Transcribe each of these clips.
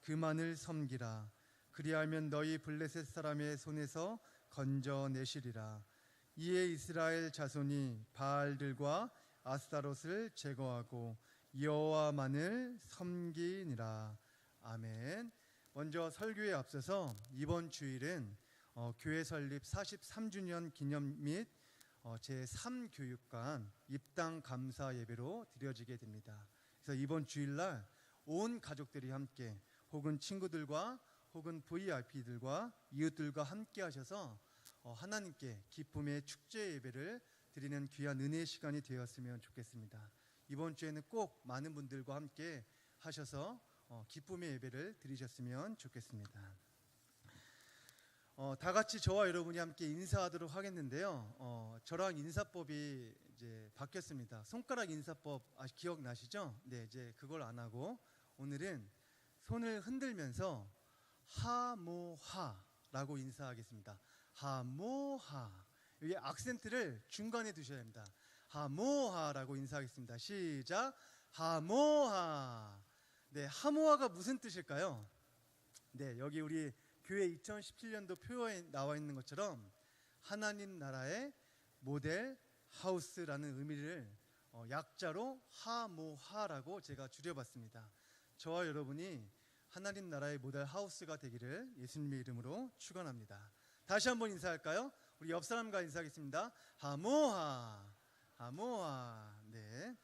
그만을 섬기라. 그리하면 너희 블레셋 사람의 손에서 건져내시리라. 이에 이스라엘 자손이 바알들과 아스타롯을 제거하고 여호와만을 섬기니라. 아멘. 먼저 설교에 앞서서 이번 주일은 교회 설립 43주년 기념 및 제3교육관 입당 감사 예배로 드려지게 됩니다. 그래서 이번 주일날 온 가족들이 함께 혹은 친구들과 혹은 VIP들과 이웃들과 함께 하셔서 하나님께 기쁨의 축제 예배를 드리는 귀한 은혜의 시간이 되었으면 좋겠습니다. 이번 주에는 꼭 많은 분들과 함께 하셔서 기쁨의 예배를 드리셨으면 좋겠습니다. 다 같이 저와 여러분이 함께 인사하도록 하겠는데요. 저랑 인사법이 이제 바뀌었습니다. 손가락 인사법 기억나시죠? 네, 이제 그걸 안 하고 오늘은 손을 흔들면서 하모하라고 인사하겠습니다. 하모하. 여기 악센트를 중간에 두셔야 합니다. 하모하라고 인사하겠습니다. 시작. 하모하. 네, 하모하가 무슨 뜻일까요? 네, 여기 우리 교회 2017년도 표어에 나와 있는 것처럼 하나님 나라의 모델 하우스라는 의미를 약자로 하모하라고 제가 줄여봤습니다. 저와 여러분이 하나님 나라의 모델 하우스가 되기를 예수님의 이름으로 축원합니다. 다시 한번 인사할까요? 우리 옆 사람과 인사하겠습니다. 하모하. 하모하. 네.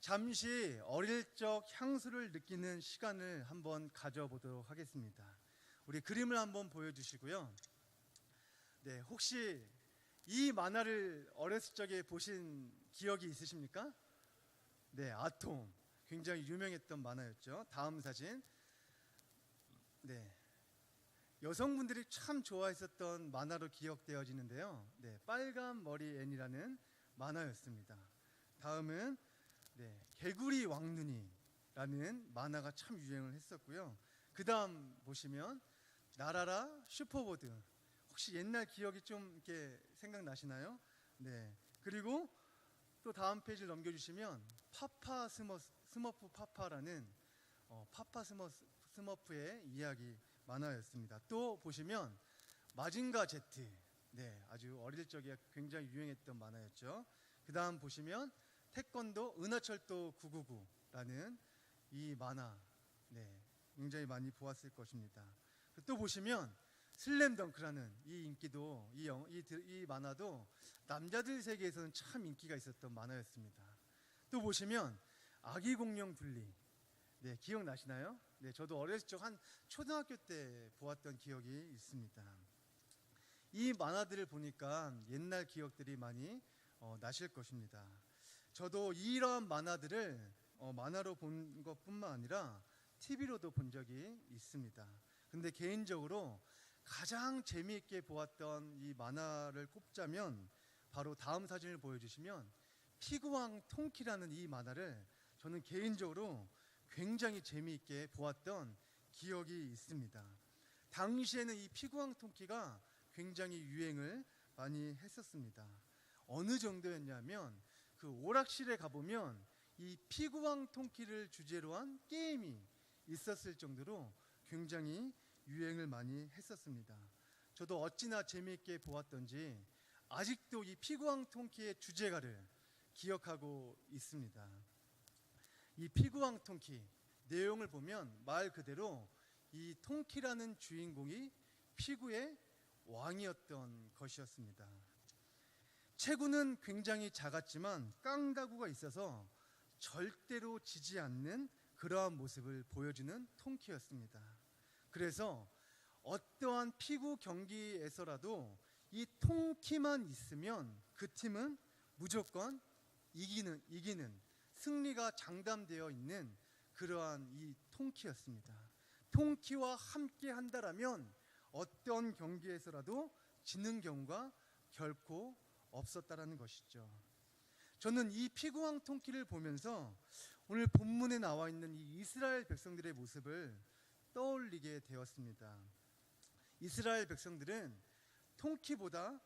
잠시 어릴 적 향수를 느끼는 시간을 한번 가져보도록 하겠습니다. 우리 그림을 한번 보여주시고요. 네, 혹시 이 만화를 어렸을 적에 보신 기억이 있으십니까? 네, 아톰. 굉장히 유명했던 만화였죠. 다음 사진. 네, 여성분들이 참 좋아했었던 만화로 기억되어지는데요. 네, 빨간 머리 앤이라는 만화였습니다. 다음은 개구리 왕눈이라는 만화가 참 유행을 했었고요. 그 다음 보시면 나라라 슈퍼보드. 혹시 옛날 기억이 좀 이렇게 생각나시나요? 네. 그리고 또 다음 페이지를 넘겨주시면 파파 스머프 파파라는 파파 스머프의 이야기 만화였습니다. 또 보시면 마징가 제트. 네, 아주 어릴 적에 굉장히 유행했던 만화였죠. 그 다음 보시면 태권도 은하철도 999라는 이 만화. 네, 굉장히 많이 보았을 것입니다. 또 보시면 슬램덩크라는 이 인기도 이 만화도 남자들 세계에서는 참 인기가 있었던 만화였습니다. 또 보시면 아기 공룡 둘리. 네, 기억나시나요? 네, 저도 어렸을 적 한 초등학교 때 보았던 기억이 있습니다. 이 만화들을 보니까 옛날 기억들이 많이 나실 것입니다. 저도 이러한 만화들을 만화로 본 것뿐만 아니라 TV로도 본 적이 있습니다. 근데 개인적으로 가장 재미있게 보았던 이 만화를 꼽자면 바로 다음 사진을 보여주시면 피구왕 통키라는 이 만화를 저는 개인적으로 굉장히 재미있게 보았던 기억이 있습니다. 당시에는 이 피구왕 통키가 굉장히 유행을 많이 했었습니다. 어느 정도였냐면 그 오락실에 가보면 이 피구왕 통키를 주제로 한 게임이 있었을 정도로 굉장히 유행을 많이 했었습니다. 저도 어찌나 재미있게 보았던지 아직도 이 피구왕 통키의 주제가를 기억하고 있습니다. 이 피구왕 통키 내용을 보면 말 그대로 이 통키라는 주인공이 피구의 왕이었던 것이었습니다. 체구는 굉장히 작았지만 깡다구가 있어서 절대로 지지 않는 그러한 모습을 보여주는 통키였습니다. 그래서 어떠한 피구 경기에서라도 이 통키만 있으면 그 팀은 무조건 이기는 승리가 장담되어 있는 그러한 이 통키였습니다. 통키와 함께 한다라면 어떤 경기에서라도 지는 경우가 결코 없었다라는 것이죠. 저는 이 피구왕 통키를 보면서 오늘 본문에 나와 있는 이 이스라엘 백성들의 모습을 떠올리게 되었습니다. 이스라엘 백성들은 통키보다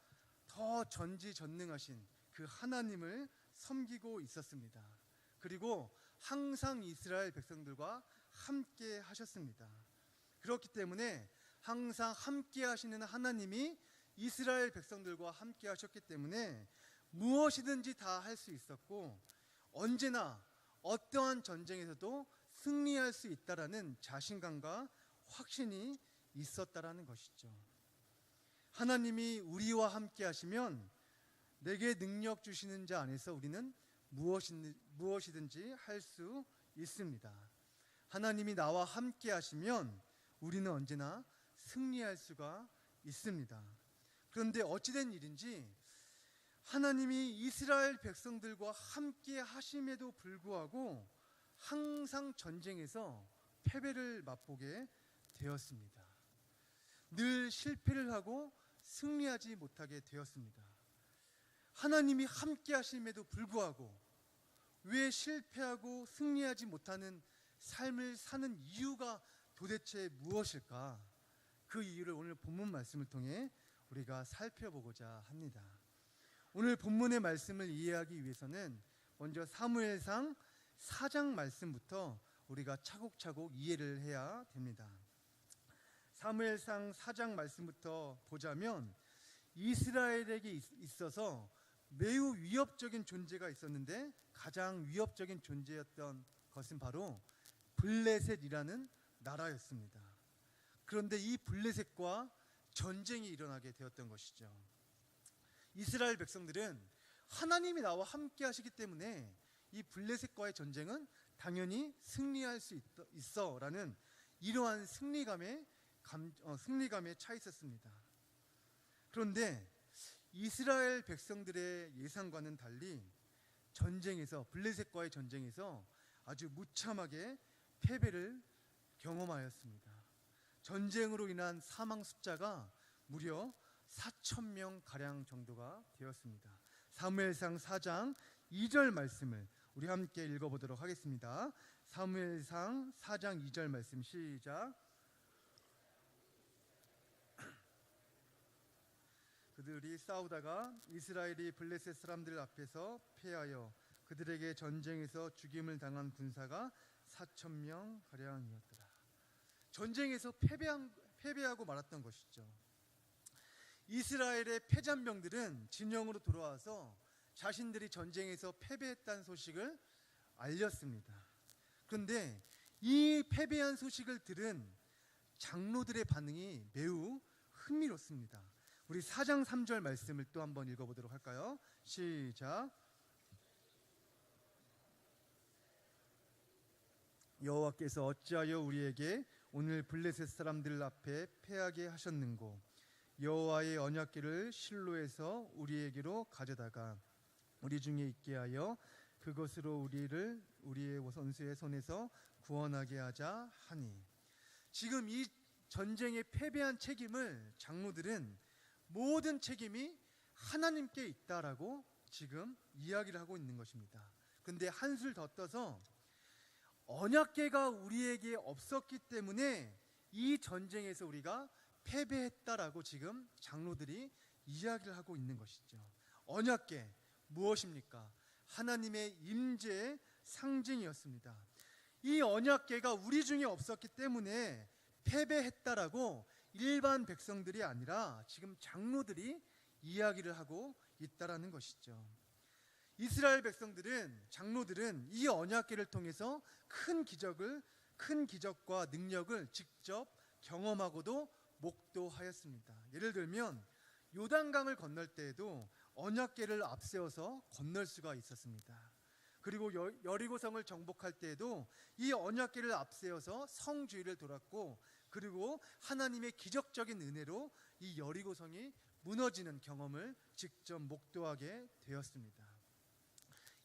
더 전지전능하신 그 하나님을 섬기고 있었습니다. 그리고 항상 이스라엘 백성들과 함께 하셨습니다. 그렇기 때문에 항상 함께 하시는 하나님이 이스라엘 백성들과 함께 하셨기 때문에 무엇이든지 다 할 수 있었고 언제나 어떠한 전쟁에서도 승리할 수 있다라는 자신감과 확신이 있었다라는 것이죠. 하나님이 우리와 함께 하시면 내게 능력 주시는 자 안에서 우리는 무엇이든지 할 수 있습니다. 하나님이 나와 함께 하시면 우리는 언제나 승리할 수가 있습니다. 그런데 어찌된 일인지 하나님이 이스라엘 백성들과 함께 하심에도 불구하고 항상 전쟁에서 패배를 맛보게 되었습니다. 늘 실패를 하고 승리하지 못하게 되었습니다. 하나님이 함께 하심에도 불구하고 왜 실패하고 승리하지 못하는 삶을 사는 이유가 도대체 무엇일까? 그 이유를 오늘 본문 말씀을 통해 우리가 살펴보고자 합니다. 오늘 본문의 말씀을 이해하기 위해서는 먼저 사무엘상 4장 말씀부터 우리가 차곡차곡 이해를 해야 됩니다. 사무엘상 4장 말씀부터 보자면 이스라엘에게 있어서 매우 위협적인 존재가 있었는데 가장 위협적인 존재였던 것은 바로 블레셋이라는 나라였습니다. 그런데 이 블레셋과 전쟁이 일어나게 되었던 것이죠. 이스라엘 백성들은 하나님이 나와 함께 하시기 때문에 이 블레셋과의 전쟁은 당연히 승리할 수 있어라는 이러한 승리감에 차 있었습니다. 그런데 이스라엘 백성들의 예상과는 달리 블레셋과의 전쟁에서 아주 무참하게 패배를 경험하였습니다. 전쟁으로 인한 사망 숫자가 무려 4,000명 가량 정도가 되었습니다. 사무엘상 4장 2절 말씀을 우리 함께 읽어보도록 하겠습니다. 사무엘상 4장 2절 말씀 시작. 그들이 싸우다가 이스라엘이 블레셋 사람들 앞에서 패하여 그들에게 전쟁에서 죽임을 당한 군사가 4,000명 가량이었더라. 전쟁에서 패배하고 말았던 것이죠. 이스라엘의 패잔병들은 진영으로 돌아와서 자신들이 전쟁에서 패배했다는 소식을 알렸습니다. 그런데 이 패배한 소식을 들은 장로들의 반응이 매우 흥미롭습니다. 우리 4장 3절 말씀을 또 한번 읽어보도록 할까요? 시작. 여호와께서 어찌하여 우리에게 오늘 블레셋 사람들 앞에 패하게 하셨는고 여호와의 언약궤를 실로에서 우리에게로 가져다가 우리 중에 있게 하여 그것으로 우리를 우리의 원수의 손에서 구원하게 하자 하니. 지금 이 전쟁에 패배한 책임을 장로들은 모든 책임이 하나님께 있다라고 지금 이야기를 하고 있는 것입니다. 그런데 한술 더 떠서 언약궤가 우리에게 없었기 때문에 이 전쟁에서 우리가 패배했다라고 지금 장로들이 이야기를 하고 있는 것이죠. 언약궤 무엇입니까? 하나님의 임재의 상징이었습니다. 이 언약궤가 우리 중에 없었기 때문에 패배했다라고 일반 백성들이 아니라 지금 장로들이 이야기를 하고 있다라는 것이죠. 이스라엘 백성들은, 장로들은 이 언약궤를 통해서 큰 기적과 능력을 직접 경험하고도 목도하였습니다. 예를 들면 요단강을 건널 때에도 언약궤를 앞세워서 건널 수가 있었습니다. 그리고 여리고성을 정복할 때에도 이 언약궤를 앞세워서 성 주위를 돌았고, 그리고 하나님의 기적적인 은혜로 이 여리고성이 무너지는 경험을 직접 목도하게 되었습니다.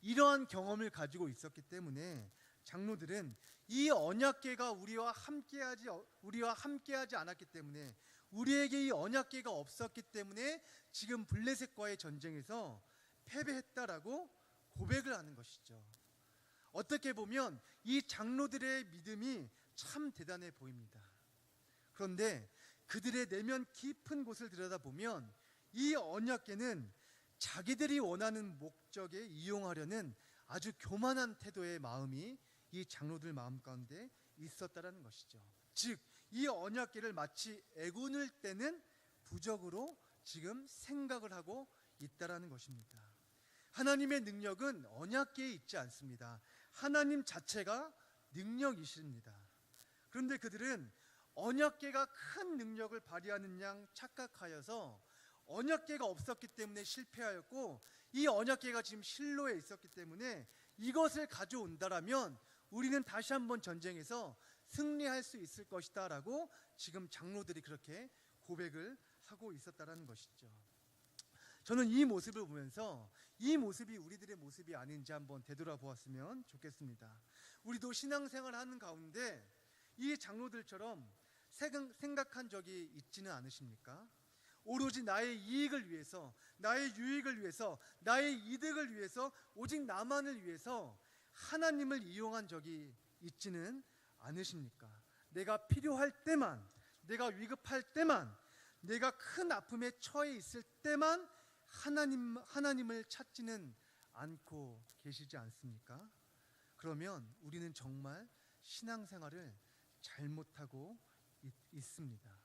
이러한 경험을 가지고 있었기 때문에 장로들은 이 언약궤가 우리와 함께하지 않았기 때문에, 우리에게 이 언약궤가 없었기 때문에 지금 블레셋과의 전쟁에서 패배했다라고 고백을 하는 것이죠. 어떻게 보면 이 장로들의 믿음이 참 대단해 보입니다. 그런데 그들의 내면 깊은 곳을 들여다보면 이 언약궤는 자기들이 원하는 목적에 이용하려는 아주 교만한 태도의 마음이 이 장로들 마음 가운데 있었다라는 것이죠. 즉, 이 언약궤를 마치 애군을 떼는 부적으로 지금 생각을 하고 있다라는 것입니다. 하나님의 능력은 언약궤에 있지 않습니다. 하나님 자체가 능력이십니다. 그런데 그들은 언약궤가 큰 능력을 발휘하는 양 착각하여서 언약궤가 없었기 때문에 실패하였고, 이 언약궤가 지금 실로에 있었기 때문에 이것을 가져온다라면 우리는 다시 한번 전쟁에서 승리할 수 있을 것이다 라고 지금 장로들이 그렇게 고백을 하고 있었다는 것이죠. 저는 이 모습을 보면서 이 모습이 우리들의 모습이 아닌지 한번 되돌아보았으면 좋겠습니다. 우리도 신앙생활 하는 가운데 이 장로들처럼 생각한 적이 있지는 않으십니까? 오로지 나의 이익을 위해서, 나의 유익을 위해서, 나의 이득을 위해서, 오직 나만을 위해서 하나님을 이용한 적이 있지는 않으십니까? 내가 필요할 때만, 내가 위급할 때만, 내가 큰 아픔에 처해 있을 때만 하나님을 찾지는 않고 계시지 않습니까? 그러면 우리는 정말 신앙생활을 잘못하고 있습니다.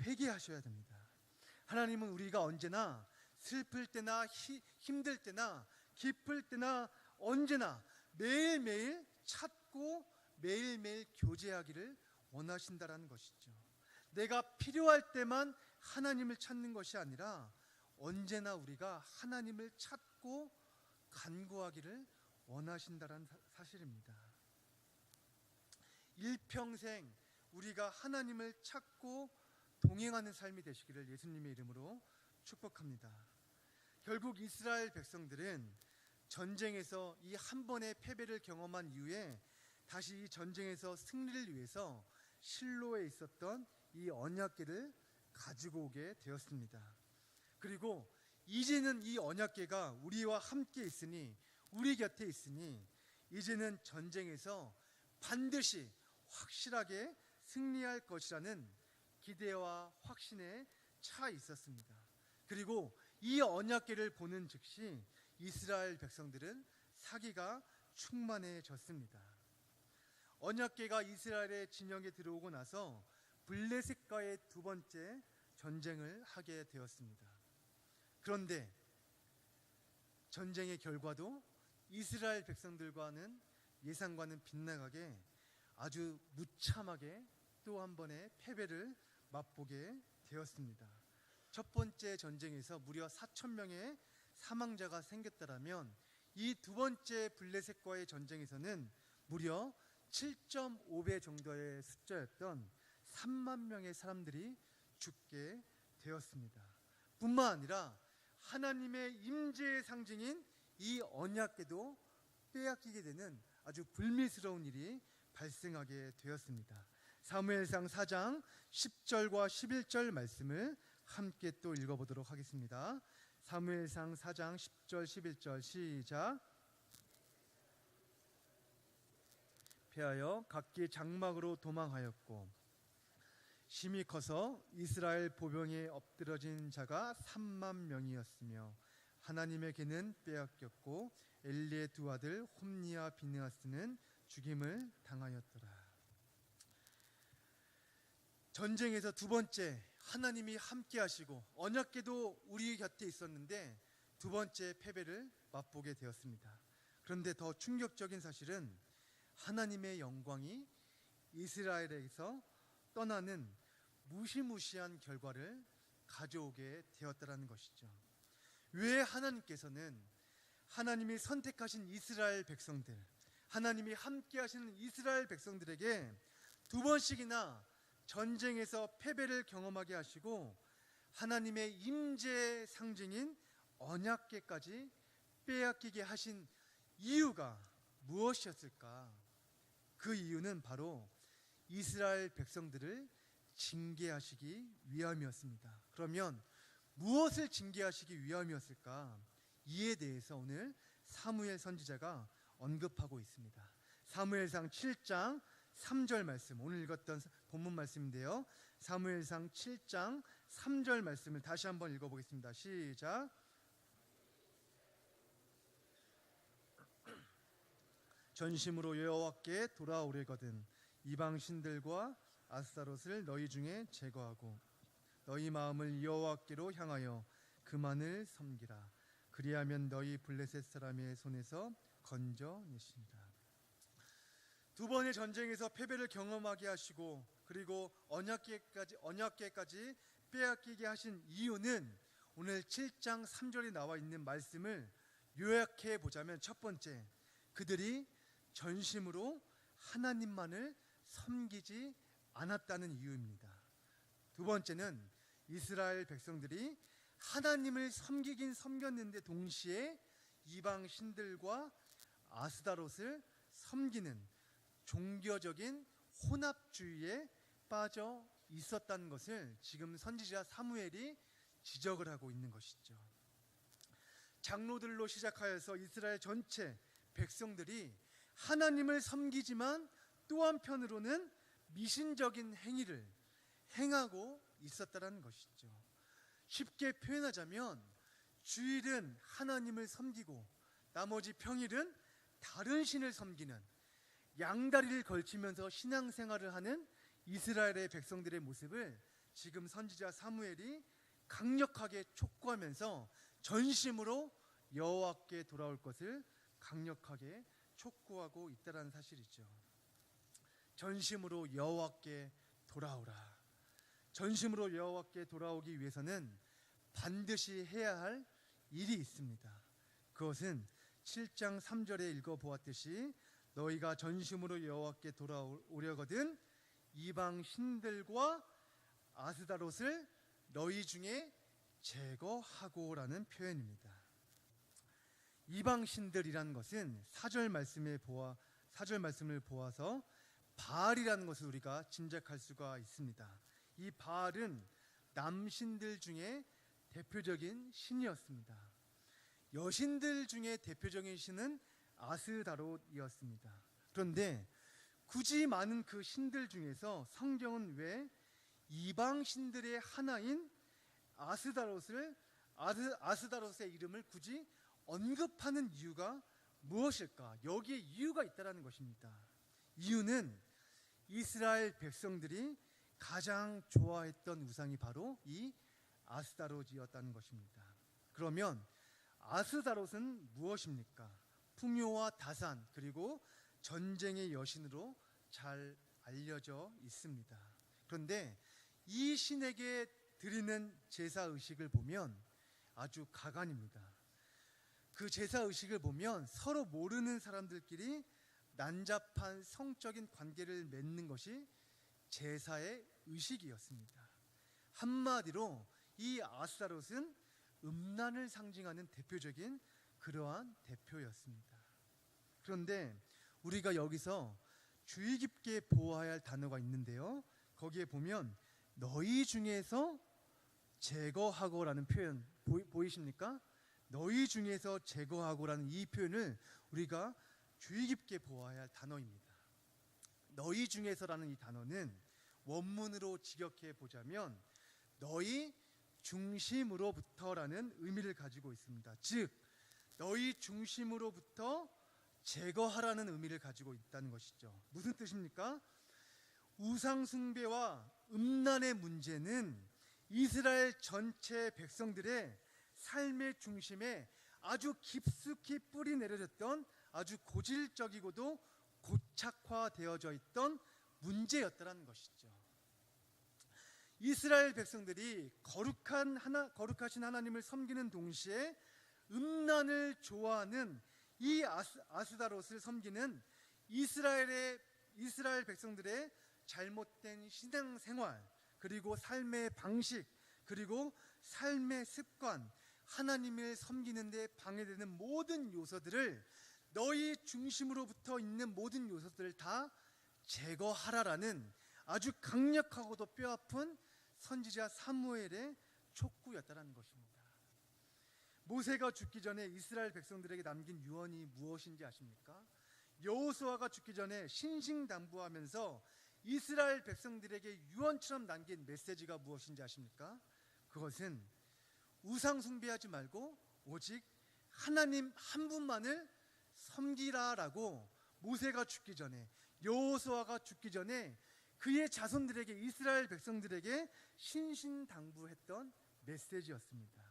회개하셔야 됩니다. 하나님은 우리가 언제나 슬플 때나 힘들 때나 기쁠 때나 언제나 매일매일 찾고 매일매일 교제하기를 원하신다라는 것이죠. 내가 필요할 때만 하나님을 찾는 것이 아니라 언제나 우리가 하나님을 찾고 간구하기를 원하신다라는 사실입니다. 일평생 우리가 하나님을 찾고 동행하는 삶이 되시기를 예수님의 이름으로 축복합니다. 결국 이스라엘 백성들은 전쟁에서 이 한 번의 패배를 경험한 이후에 다시 이 전쟁에서 승리를 위해서 실로에 있었던 이 언약궤를 가지고 오게 되었습니다. 그리고 이제는 이 언약궤가 우리와 함께 있으니, 우리 곁에 있으니 이제는 전쟁에서 반드시 확실하게 승리할 것이라는 기대와 확신에 차 있었습니다. 그리고 이 언약궤를 보는 즉시 이스라엘 백성들은 사기가 충만해졌습니다. 언약궤가 이스라엘의 진영에 들어오고 나서 블레셋과의 두 번째 전쟁을 하게 되었습니다. 그런데 전쟁의 결과도 이스라엘 백성들과는 예상과는 빗나가게 아주 무참하게 또 한 번의 패배를 맛보게 되었습니다. 첫 번째 전쟁에서 무려 4,000명의 사망자가 생겼다라면 이 두 번째 블레셋과의 전쟁에서는 무려 7.5배 정도의 숫자였던 3만 명의 사람들이 죽게 되었습니다. 뿐만 아니라 하나님의 임재의 상징인 이 언약궤도 빼앗기게 되는 아주 불미스러운 일이 발생하게 되었습니다. 사무엘상 4장 10절과 11절 말씀을 함께 또 읽어보도록 하겠습니다. 사무엘상 4장 10절 11절 시작. 패하여 각기 장막으로 도망하였고 심히 커서 이스라엘 보병에 엎드러진 자가 3만 명이었으며 하나님의 궤는 빼앗겼고 엘리의 두 아들 홈니와 비느하스는 죽임을 당하였더라. 전쟁에서 두 번째 하나님이 함께 하시고 언약궤도 우리 곁에 있었는데 두 번째 패배를 맛보게 되었습니다. 그런데 더 충격적인 사실은 하나님의 영광이 이스라엘에서 떠나는 무시무시한 결과를 가져오게 되었다는 것이죠. 왜 하나님께서는 하나님이 선택하신 이스라엘 백성들, 하나님이 함께 하시는 이스라엘 백성들에게 두 번씩이나 전쟁에서 패배를 경험하게 하시고 하나님의 임재의 상징인 언약궤까지 빼앗기게 하신 이유가 무엇이었을까? 그 이유는 바로 이스라엘 백성들을 징계하시기 위함이었습니다. 그러면 무엇을 징계하시기 위함이었을까? 이에 대해서 오늘 사무엘 선지자가 언급하고 있습니다. 사무엘상 7장 3절 말씀, 오늘 읽었던 본문 말씀인데요. 사무엘상 7장 3절 말씀을 다시 한번 읽어보겠습니다. 시작. 전심으로 여호와께 돌아오려거든 이방 신들과 아스타롯을 너희 중에 제거하고 너희 마음을 여호와께로 향하여 그만을 섬기라. 그리하면 너희 블레셋 사람의 손에서 건져내시리라. 두 번의 전쟁에서 패배를 경험하게 하시고 그리고 언약궤까지 빼앗기게 하신 이유는 오늘 7장 3절에 나와 있는 말씀을 요약해 보자면, 첫 번째, 그들이 전심으로 하나님만을 섬기지 않았다는 이유입니다. 두 번째는 이스라엘 백성들이 하나님을 섬기긴 섬겼는데 동시에 이방 신들과 아스다롯을 섬기는 종교적인 혼합주의에 빠져 있었다는 것을 지금 선지자 사무엘이 지적을 하고 있는 것이죠. 장로들로 시작하여서 이스라엘 전체 백성들이 하나님을 섬기지만 또 한편으로는 미신적인 행위를 행하고 있었다는 것이죠. 쉽게 표현하자면 주일은 하나님을 섬기고 나머지 평일은 다른 신을 섬기는, 양다리를 걸치면서 신앙생활을 하는 이스라엘의 백성들의 모습을 지금 선지자 사무엘이 강력하게 촉구하면서 전심으로 여호와께 돌아올 것을 강력하게 촉구하고 있다는 사실이죠. 전심으로 여호와께 돌아오라. 전심으로 여호와께 돌아오기 위해서는 반드시 해야 할 일이 있습니다. 그것은 7장 3절에 읽어보았듯이 너희가 전심으로 여호와께 돌아오려거든 이방 신들과 아스다롯을 너희 중에 제거하고라는 표현입니다. 이방 신들이라는 것은 4절 말씀을 보아서 바알이라는 것을 우리가 짐작할 수가 있습니다. 이 바알은 남신들 중에 대표적인 신이었습니다. 여신들 중에 대표적인 신은 아스다롯이었습니다. 그런데 굳이 많은 그 신들 중에서 성경은 왜 이방 신들의 하나인 아스다롯의 이름을 굳이 언급하는 이유가 무엇일까? 여기에 이유가 있다는 것입니다. 이유는 이스라엘 백성들이 가장 좋아했던 우상이 바로 이 아스다롯이었다는 것입니다. 그러면 아스다롯은 무엇입니까? 풍요와 다산 그리고 전쟁의 여신으로 잘 알려져 있습니다. 그런데 이 신에게 드리는 제사의식을 보면 아주 가관입니다. 그 제사의식을 보면 서로 모르는 사람들끼리 난잡한 성적인 관계를 맺는 것이 제사의 의식이었습니다. 한마디로 이 아스타롯은 음란을 상징하는 대표적인 그러한 대표였습니다. 그런데 우리가 여기서 주의 깊게 보아야 할 단어가 있는데요, 거기에 보면 너희 중에서 제거하고라는 표현 보이십니까? 너희 중에서 제거하고라는 이 표현을 우리가 주의 깊게 보아야 할 단어입니다. 너희 중에서라는 이 단어는 원문으로 직역해 보자면 너희 중심으로부터라는 의미를 가지고 있습니다. 즉 너희 중심으로부터 제거하라는 의미를 가지고 있다는 것이죠. 무슨 뜻입니까? 우상 숭배와 음란의 문제는 이스라엘 전체 백성들의 삶의 중심에 아주 깊숙이 뿌리 내려졌던 아주 고질적이고도 고착화되어져 있던 문제였다는 것이죠. 이스라엘 백성들이 거룩하신 하나님을 섬기는 동시에 음란을 좋아하는 이 아스다롯을 섬기는 이스라엘 백성들의 잘못된 신앙생활 그리고 삶의 방식 그리고 삶의 습관, 하나님을 섬기는 데 방해되는 모든 요소들을 너희 중심으로부터 있는 모든 요소들을 다 제거하라라는 아주 강력하고도 뼈아픈 선지자 사무엘의 촉구였다는 것입니다. 모세가 죽기 전에 이스라엘 백성들에게 남긴 유언이 무엇인지 아십니까? 여호수아가 죽기 전에 신신당부하면서 이스라엘 백성들에게 유언처럼 남긴 메시지가 무엇인지 아십니까? 그것은 우상 숭배하지 말고 오직 하나님 한 분만을 섬기라라고 모세가 죽기 전에 여호수아가 죽기 전에 그의 자손들에게, 이스라엘 백성들에게 신신당부했던 메시지였습니다.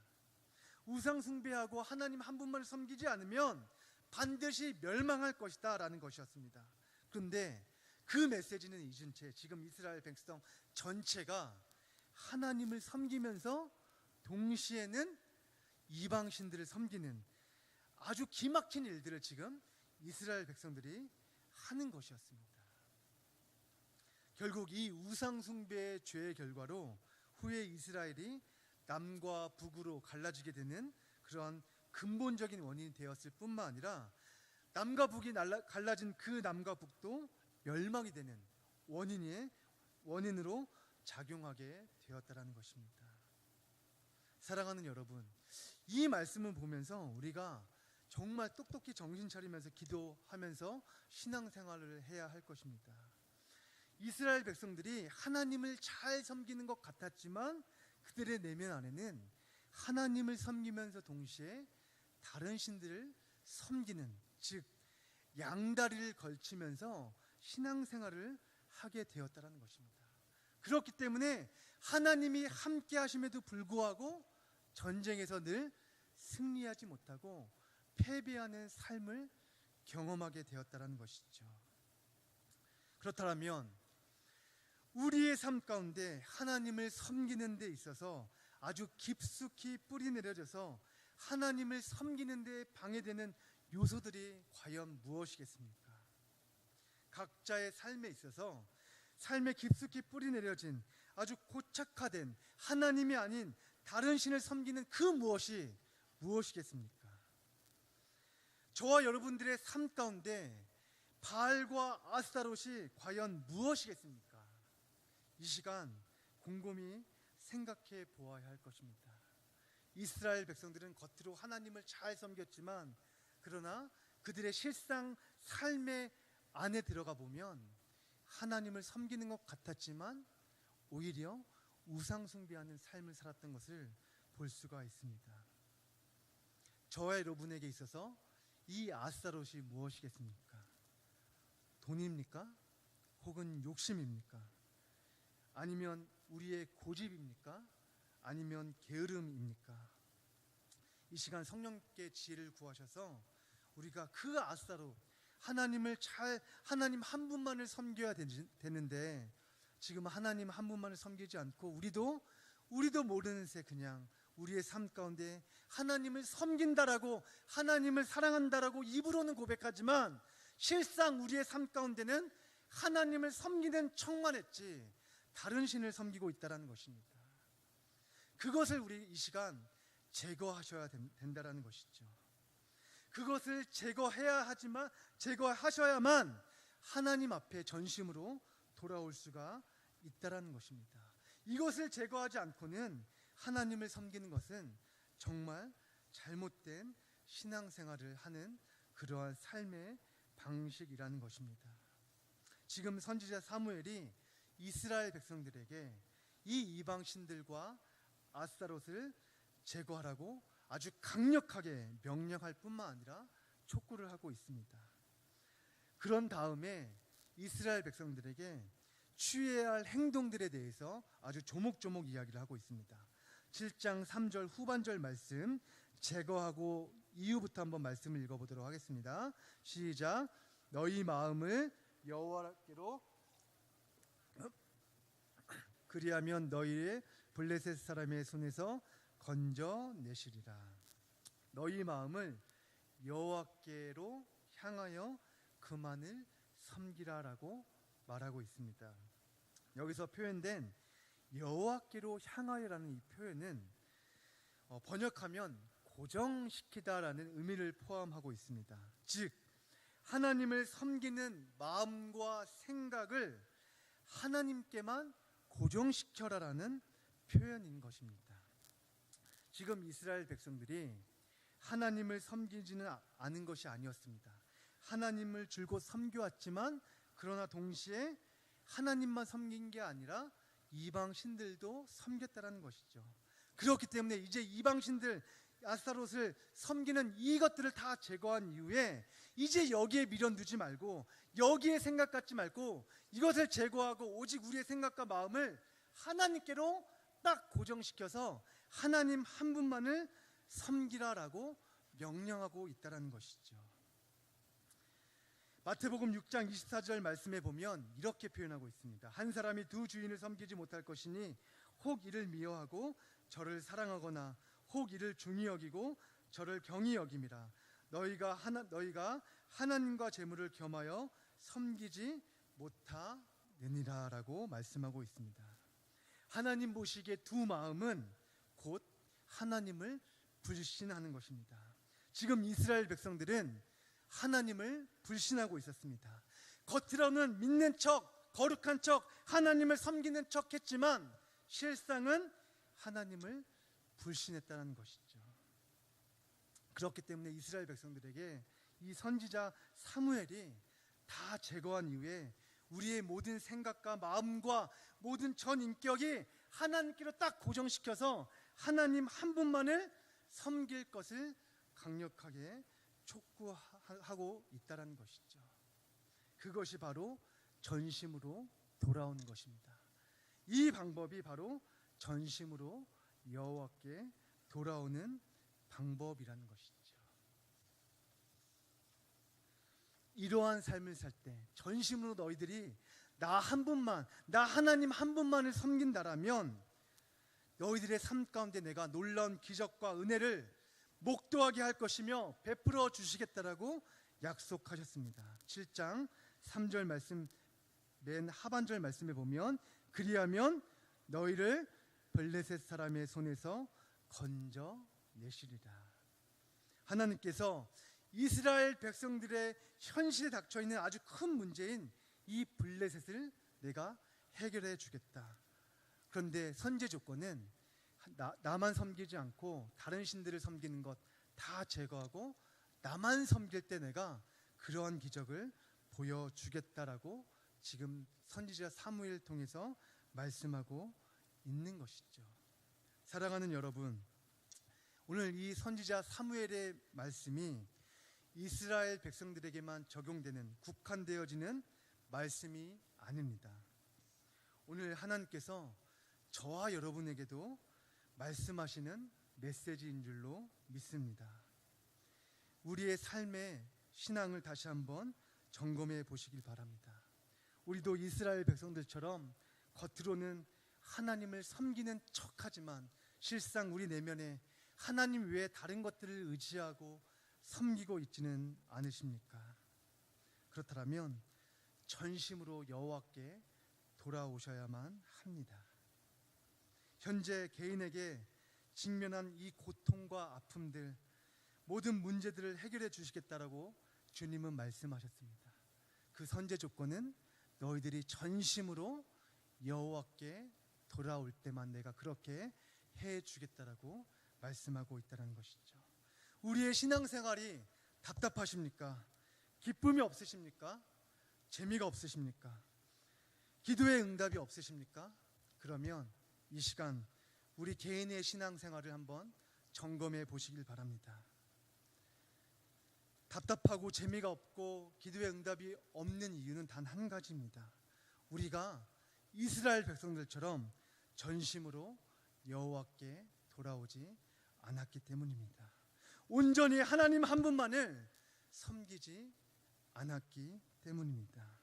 우상 숭배하고 하나님 한 분만을 섬기지 않으면 반드시 멸망할 것이다 라는 것이었습니다. 그런데 그 메시지는 잊은 채 지금 이스라엘 백성 전체가 하나님을 섬기면서 동시에는 이방신들을 섬기는 아주 기막힌 일들을 지금 이스라엘 백성들이 하는 것이었습니다. 결국 이 우상 숭배의 죄의 결과로 후에 이스라엘이 남과 북으로 갈라지게 되는 그런 근본적인 원인이 되었을 뿐만 아니라 남과 북이 갈라진 그 남과 북도 멸망이 되는 원인으로 작용하게 되었다라는 것입니다. 사랑하는 여러분, 이 말씀을 보면서 우리가 정말 똑똑히 정신 차리면서 기도하면서 신앙생활을 해야 할 것입니다. 이스라엘 백성들이 하나님을 잘 섬기는 것 같았지만 그들의 내면 안에는 하나님을 섬기면서 동시에 다른 신들을 섬기는, 즉 양다리를 걸치면서 신앙생활을 하게 되었다는 것입니다. 그렇기 때문에 하나님이 함께 하심에도 불구하고 전쟁에서 늘 승리하지 못하고 패배하는 삶을 경험하게 되었다는 것이죠. 그렇다면 우리의 삶 가운데 하나님을 섬기는 데 있어서 아주 깊숙이 뿌리 내려져서 하나님을 섬기는 데 방해되는 요소들이 과연 무엇이겠습니까? 각자의 삶에 있어서 삶에 깊숙이 뿌리 내려진 아주 고착화된 하나님이 아닌 다른 신을 섬기는 그 무엇이겠습니까? 저와 여러분들의 삶 가운데 바알과 아스타롯이 과연 무엇이겠습니까? 이 시간 곰곰이 생각해 보아야 할 것입니다. 이스라엘 백성들은 겉으로 하나님을 잘 섬겼지만 그러나 그들의 실상 삶의 안에 들어가 보면 하나님을 섬기는 것 같았지만 오히려 우상 숭배하는 삶을 살았던 것을 볼 수가 있습니다. 저와 여러분에게 있어서 이 아스타롯이 무엇이겠습니까? 돈입니까? 혹은 욕심입니까? 아니면 우리의 고집입니까? 아니면 게으름입니까? 이 시간 성령께 지혜를 구하셔서 우리가 그 아스타롯, 하나님 한 분만을 섬겨야 되는데 지금 하나님 한 분만을 섬기지 않고 우리도 모르는 새 그냥 우리의 삶 가운데 하나님을 섬긴다라고, 하나님을 사랑한다라고 입으로는 고백하지만 실상 우리의 삶 가운데는 하나님을 섬기는 척만 했지 다른 신을 섬기고 있다는 것입니다. 그것을 우리 이 시간 제거하셔야 된다는 것이죠. 그것을 제거하셔야만 하나님 앞에 전심으로 돌아올 수가 있다는 것입니다. 이것을 제거하지 않고는 하나님을 섬기는 것은 정말 잘못된 신앙생활을 하는 그러한 삶의 방식이라는 것입니다. 지금 선지자 사무엘이 이스라엘 백성들에게 이 이방신들과 아스타롯을 제거하라고 아주 강력하게 명령할 뿐만 아니라 촉구를 하고 있습니다. 그런 다음에 이스라엘 백성들에게 취해야 할 행동들에 대해서 아주 조목조목 이야기를 하고 있습니다. 7장 3절 후반절 말씀, 제거하고 이후부터 한번 말씀을 읽어보도록 하겠습니다. 시작. 너희 마음을 여호와께로 그리하면 너희의 블레셋 사람의 손에서 건져내시리라. 너희 마음을 여호와께로 향하여 그만을 섬기라라고 말하고 있습니다. 여기서 표현된 여호와께로 향하여라는 이 표현은 번역하면 고정시키다라는 의미를 포함하고 있습니다. 즉 하나님을 섬기는 마음과 생각을 하나님께만 고정시켜라라는 표현인 것입니다. 지금 이스라엘 백성들이 하나님을 섬기지는 않은 것이 아니었습니다. 하나님을 줄곧 섬겨왔지만 그러나 동시에 하나님만 섬긴 게 아니라 이방 신들도 섬겼다라는 것이죠. 그렇기 때문에 이제 이방 신들 아스타롯을 섬기는 이것들을 다 제거한 이후에 이제 여기에 미련 두지 말고, 여기에 생각 갖지 말고, 이것을 제거하고 오직 우리의 생각과 마음을 하나님께로 딱 고정시켜서 하나님 한 분만을 섬기라라고 명령하고 있다는 것이죠. 마태복음 6장 24절 말씀에 보면 이렇게 표현하고 있습니다. 한 사람이 두 주인을 섬기지 못할 것이니 혹 이를 미워하고 저를 사랑하거나 혹 이를 중히 여기고 저를 경히 여김이라. 너희가 하나님과 재물을 겸하여 섬기지 못하느니라 라고 말씀하고 있습니다. 하나님 보시기에 두 마음은 곧 하나님을 불신하는 것입니다. 지금 이스라엘 백성들은 하나님을 불신하고 있었습니다. 겉으로는 믿는 척, 거룩한 척, 하나님을 섬기는 척 했지만 실상은 하나님을 불신했다는 것이죠. 그렇기 때문에 이스라엘 백성들에게 이 선지자 사무엘이 다 제거한 이후에 우리의 모든 생각과 마음과 모든 전 인격이 하나님께로 딱 고정시켜서 하나님 한 분만을 섬길 것을 강력하게 촉구하고 있다는 것이죠. 그것이 바로 전심으로 돌아오는 것입니다. 이 방법이 바로 전심으로 여호와께 돌아오는 방법이라는 것이죠. 이러한 삶을 살 때 전심으로 너희들이 나 한 분만, 나 하나님 한 분만을 섬긴다라면 너희들의 삶 가운데 내가 놀라운 기적과 은혜를 목도하게 할 것이며 베풀어 주시겠다라고 약속하셨습니다. 7장 3절 말씀 맨 하반절 말씀에 보면 그리하면 너희를 블레셋 사람의 손에서 건져내시리라. 하나님께서 이스라엘 백성들의 현실에 닥쳐있는 아주 큰 문제인 이 블레셋을 내가 해결해 주겠다. 그런데 선제 조건은 나만 섬기지 않고 다른 신들을 섬기는 것 다 제거하고 나만 섬길 때 내가 그러한 기적을 보여주겠다라고 지금 선지자 사무엘 통해서 말씀하고 있는 것이죠. 사랑하는 여러분, 오늘 이 선지자 사무엘의 말씀이 이스라엘 백성들에게만 적용되는 국한되어지는 말씀이 아닙니다. 오늘 하나님께서 저와 여러분에게도 말씀하시는 메시지인 줄로 믿습니다. 우리의 삶의 신앙을 다시 한번 점검해 보시길 바랍니다. 우리도 이스라엘 백성들처럼 겉으로는 하나님을 섬기는 척하지만 실상 우리 내면에 하나님 외에 다른 것들을 의지하고 섬기고 있지는 않으십니까? 그렇다면 전심으로 여호와께 돌아오셔야만 합니다. 현재 개인에게 직면한 이 고통과 아픔들, 모든 문제들을 해결해 주시겠다라고 주님은 말씀하셨습니다. 그 선제 조건은 너희들이 전심으로 여호와께 돌아올 때만 내가 그렇게 해 주겠다라고 말씀하고 있다는 것이죠. 우리의 신앙생활이 답답하십니까? 기쁨이 없으십니까? 재미가 없으십니까? 기도의 응답이 없으십니까? 그러면 이 시간 우리 개인의 신앙생활을 한번 점검해 보시길 바랍니다. 답답하고 재미가 없고 기도의 응답이 없는 이유는 단 한 가지입니다. 우리가 이스라엘 백성들처럼 전심으로 여호와께 돌아오지 않았기 때문입니다. 온전히 하나님 한 분만을 섬기지 않았기 때문입니다.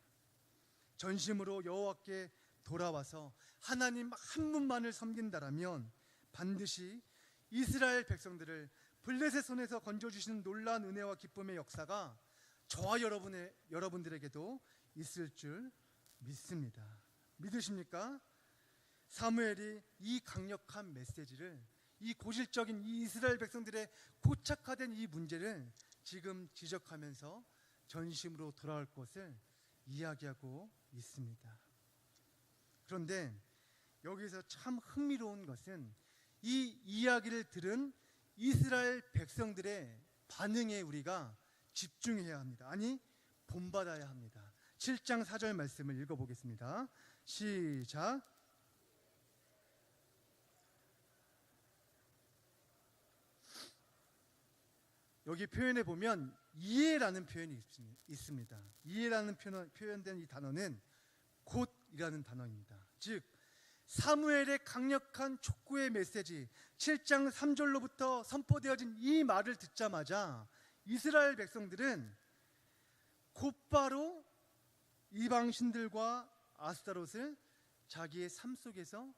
전심으로 여호와께 돌아와서 하나님 한 분만을 섬긴다라면 반드시 이스라엘 백성들을 블레셋 손에서 건져주시는 놀라운 은혜와 기쁨의 역사가 저와 여러분들에게도 있을 줄 믿습니다. 믿으십니까? 사무엘이 이 강력한 메시지를, 이 고질적인 이 이스라엘 백성들의 고착화된 이 문제를 지금 지적하면서 전심으로 돌아올 것을 이야기하고 있습니다. 그런데 여기서 참 흥미로운 것은 이 이야기를 들은 이스라엘 백성들의 반응에 우리가 집중해야 합니다. 아니, 본받아야 합니다. 7장 4절 말씀을 읽어보겠습니다. 시작. 여기 표현해 보면 이해라는 표현이 있습니다. 이해라는 표현된 이 단어는 곧이라는 단어입니다. 즉 사무엘의 강력한 촉구의 메시지 7장 3절로부터 선포되어진 이 말을 듣자마자 이스라엘 백성들은 곧바로 이방신들과 아스타롯을 자기의 삶 속에서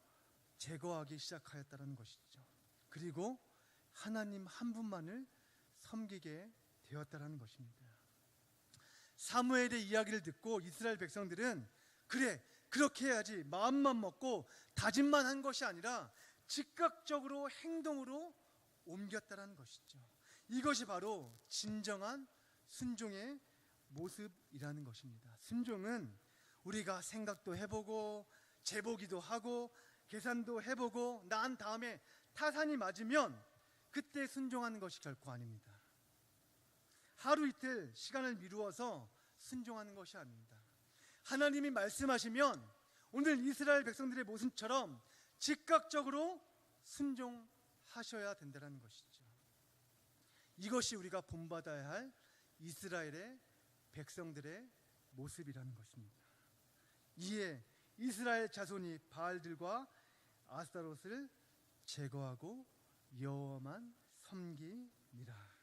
제거하기 시작하였다는 것이죠. 그리고 하나님 한 분만을 섬기게 되었다는 것입니다. 사무엘의 이야기를 듣고 이스라엘 백성들은 그래, 그렇게 해야지 마음만 먹고 다짐만 한 것이 아니라 즉각적으로 행동으로 옮겼다는 것이죠. 이것이 바로 진정한 순종의 모습이라는 것입니다. 순종은 우리가 생각도 해보고 재보기도 하고 계산도 해보고 난 다음에 타산이 맞으면 그때 순종하는 것이 결코 아닙니다. 하루 이틀 시간을 미루어서 순종하는 것이 아닙니다. 하나님이 말씀하시면 오늘 이스라엘 백성들의 모습처럼 즉각적으로 순종하셔야 된다는 것이죠. 이것이 우리가 본받아야 할 이스라엘의 백성들의 모습이라는 것입니다. 이에 이스라엘 자손이 바알들과 아스타롯을 제거하고 여호와만 섬기니라.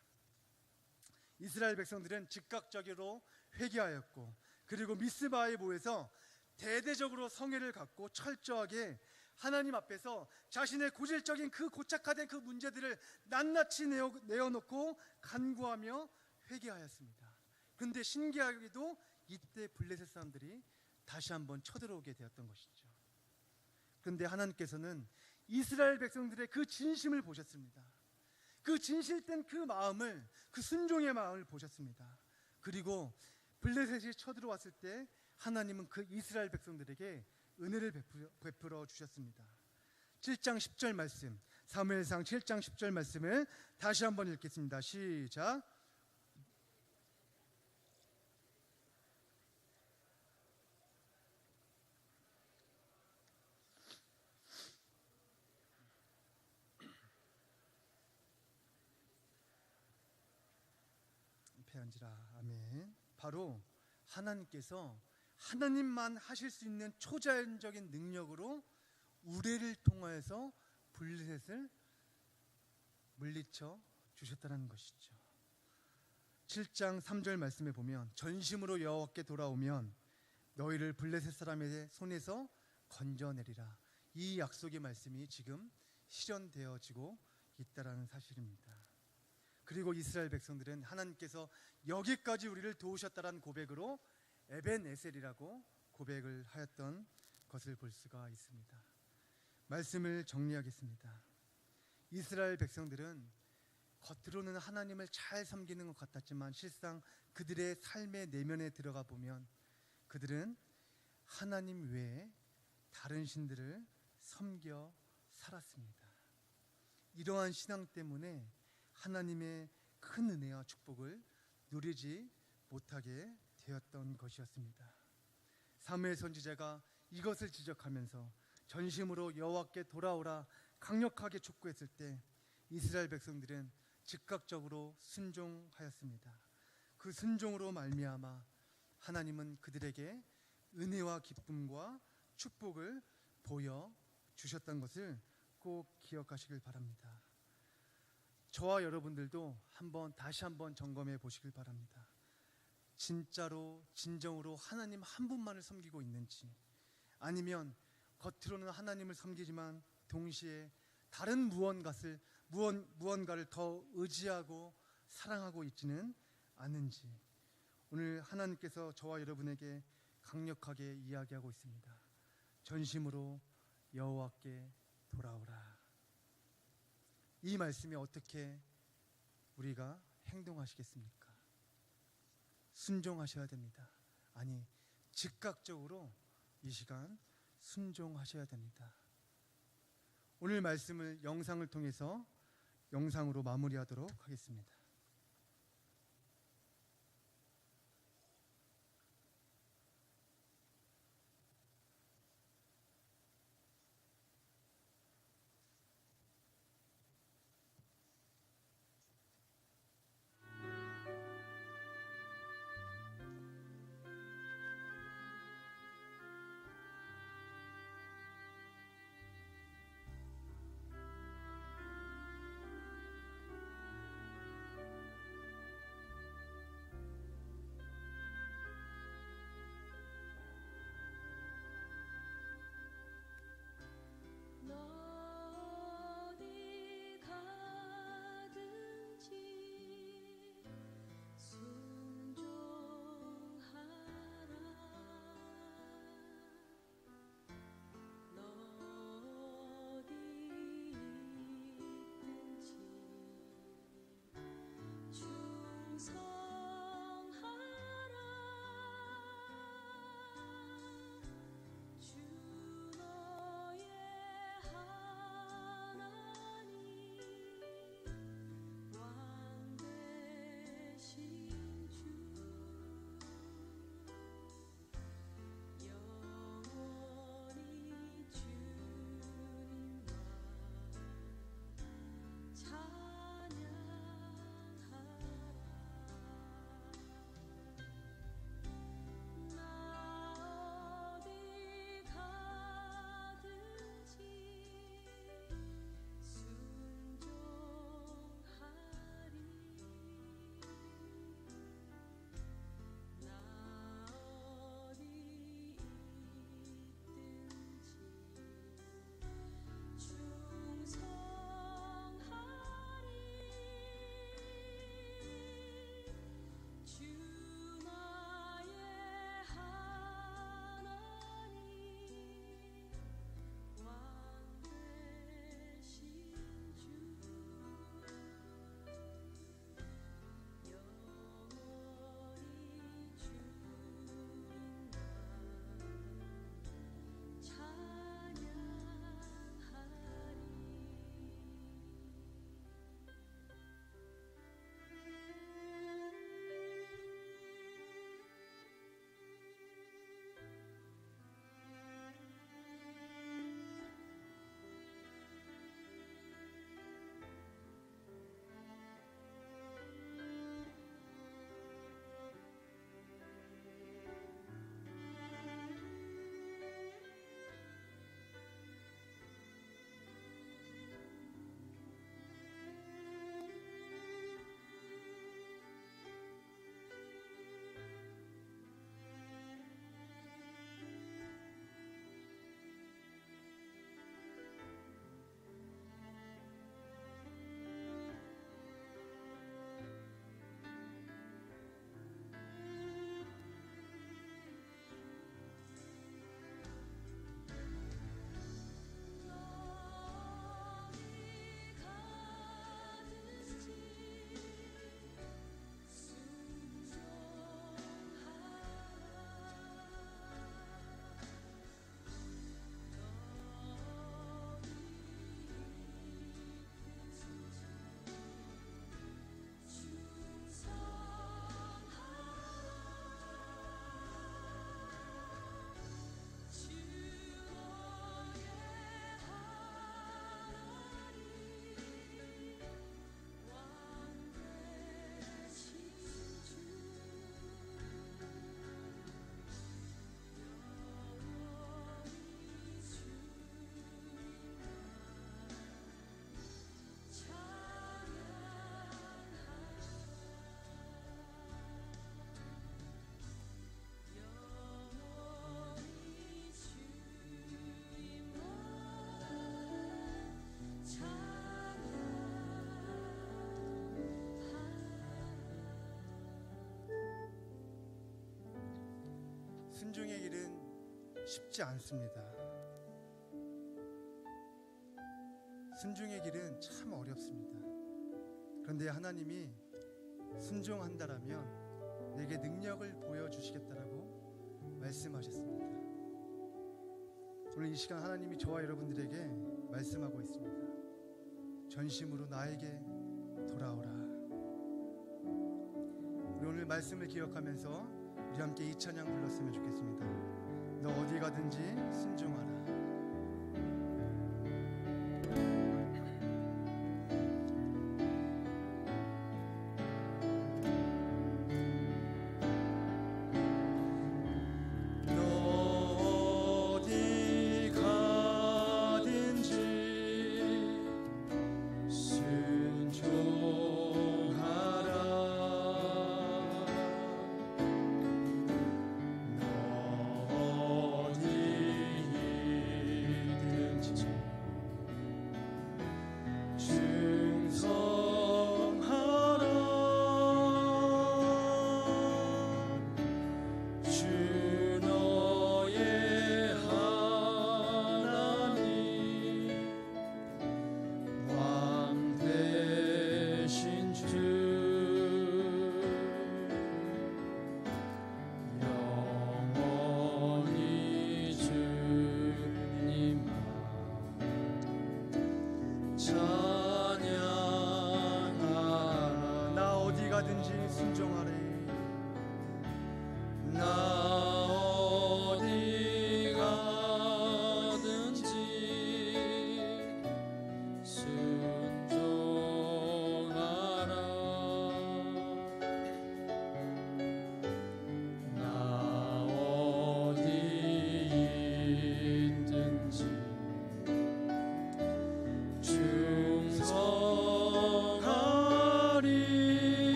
이스라엘 백성들은 즉각적으로 회개하였고 그리고 미스바에 모여서 대대적으로 성회를 갖고 철저하게 하나님 앞에서 자신의 고질적인 그 고착화된 그 문제들을 낱낱이 내어놓고 간구하며 회개하였습니다. 그런데 신기하게도 이때 블레셋 사람들이 다시 한번 쳐들어오게 되었던 것이죠. 그런데 하나님께서는 이스라엘 백성들의 그 진심을 보셨습니다. 그 진실된 그 마음을, 그 순종의 마음을 보셨습니다. 그리고 블레셋이 쳐들어왔을 때 하나님은 그 이스라엘 백성들에게 은혜를 베풀어 주셨습니다. 7장 10절 말씀, 사무엘상 7장 10절 말씀을 다시 한번 읽겠습니다. 시작. 배언지라. 아멘. 바로 하나님께서 하나님만 하실 수 있는 초자연적인 능력으로 우레를 통하여서 블레셋을 물리쳐 주셨다는 것이죠. 7장 3절 말씀에 보면 전심으로 여호와께 돌아오면 너희를 블레셋 사람의 손에서 건져내리라. 이 약속의 말씀이 지금 실현되어지고 있다는 사실입니다. 그리고 이스라엘 백성들은 하나님께서 여기까지 우리를 도우셨다는 고백으로 에벤에셀이라고 고백을 하였던 것을 볼 수가 있습니다. 말씀을 정리하겠습니다. 이스라엘 백성들은 겉으로는 하나님을 잘 섬기는 것 같았지만 실상 그들의 삶의 내면에 들어가 보면 그들은 하나님 외에 다른 신들을 섬겨 살았습니다. 이러한 신앙 때문에 하나님의 큰 은혜와 축복을 누리지 못하게 되었던 것이었습니다. 사무엘 선지자가 이것을 지적하면서 전심으로 여호와께 돌아오라 강력하게 촉구했을 때 이스라엘 백성들은 즉각적으로 순종하였습니다. 그 순종으로 말미암아 하나님은 그들에게 은혜와 기쁨과 축복을 보여 주셨던 것을 꼭 기억하시길 바랍니다. 저와 여러분들도 다시 한번 점검해 보시길 바랍니다. 진짜로 진정으로 하나님 한 분만을 섬기고 있는지, 아니면 겉으로는 하나님을 섬기지만 동시에 다른 무언가를 더 의지하고 사랑하고 있지는 않은지, 오늘 하나님께서 저와 여러분에게 강력하게 이야기하고 있습니다. 전심으로 여호와께 돌아오라. 이 말씀이 어떻게 우리가 행동하시겠습니까? 순종하셔야 됩니다. 아니, 즉각적으로 이 시간 순종하셔야 됩니다. 오늘 말씀을 영상을 통해서 영상으로 마무리하도록 하겠습니다. 순종의 길은 쉽지 않습니다. 순종의 길은 참 어렵습니다. 그런데 하나님이 순종한다라면 내게 능력을 보여주시겠다라고 말씀하셨습니다. 오늘 이 시간 하나님이 저와 여러분들에게 말씀하고 있습니다. 전심으로 나에게 돌아오라. 우리 오늘 말씀을 기억하면서 우리 함께 이 찬양 불렀으면 좋겠습니다. 너 어디 가든지 순종하라.